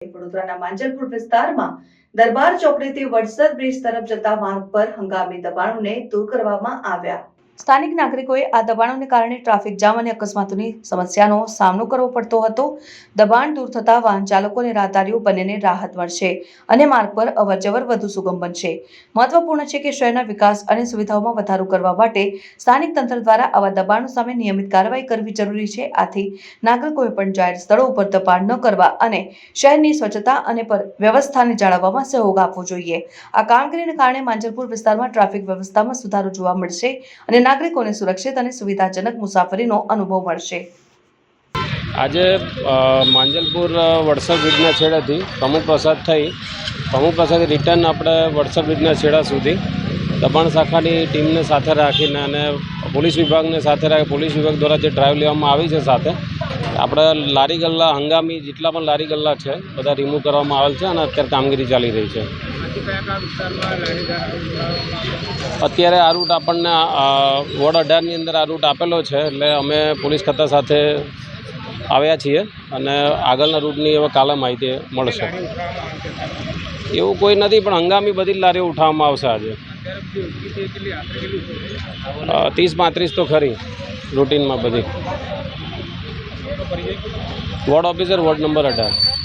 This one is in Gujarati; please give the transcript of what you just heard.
વડોદરાના માંજલપુર વિસ્તારમાં દરબાર ચોકડીથી વડસર બ્રિજ તરફ જતા માર્ગ પર હંગામી દબાણોને દૂર કરવામાં આવ્યા। સ્થાનિક નાગરિકોએ આ દબાણોને કારણે ટ્રાફિક જામ અને અકસ્માતોની સમસ્યાનો સામનો કરવો પડતો હતો। દબાણ દૂર થતા વાહન ચાલકો અને રાહદારીઓ બંનેને રાહત મળશે અને માર્ગ પર અવરજવર વધુ સુગમ બનશે। મહત્વપૂર્ણ છે કે શહેરના વિકાસ અને સુવિધાઓમાં વધારો કરવા માટે સ્થાનિક તંત્ર દ્વારા આવા દબાણો સામે નિયમિત કાર્યવાહી કરવી જરૂરી છે। આથી નાગરિકોએ પણ જાહેર સ્થળો ઉપર દબાણ ન કરવા અને શહેરની સ્વચ્છતા અને વ્યવસ્થાને જાળવવામાં સહયોગ આપવો જોઈએ। આ કામગીરીને કારણે માંજલપુર વિસ્તારમાં ટ્રાફિક વ્યવસ્થામાં સુધારો જોવા મળશે અને નાગરિકોને સુરક્ષિત અને સુવિધાજનક મુસાફરીનો અનુભવ મળશે। આજે માંજલપુર વડસર બ્રિજના છેડેથી પ્રમુખ પ્રસાદ થઈ રિટર્ન આપણે વડસર બ્રિજના છેડા સુધી દબાણ શાખાની ટીમને સાથે રાખીને અને પોલીસ વિભાગને સાથે રાખી પોલીસ વિભાગ દ્વારા જે ડ્રાઈવ લેવામાં આવી છે સાથે આપણે લારી ગલ્લા હંગામી જેટલા પણ લારી ગલ્લા છે બધા રિમૂવ કરવામાં આવેલ છે અને અત્યારે કામગીરી ચાલી રહી છે। અત્યારે આ રૂટ આપણને વોર્ડ 18ની અંદર આ રૂટ આપેલો છે એટલે અમે પોલીસ ખાતા સાથે આવ્યા છીએ અને આગળના રૂટની હવે કાલે માહિતી મળશે। એવું કોઈ નથી પણ હંગામી બધી જ લારીઓ ઉઠાવવામાં આવશે। આજે 30-35 તો ખરી રૂટીનમાં બધી। Ward officer ward number 18।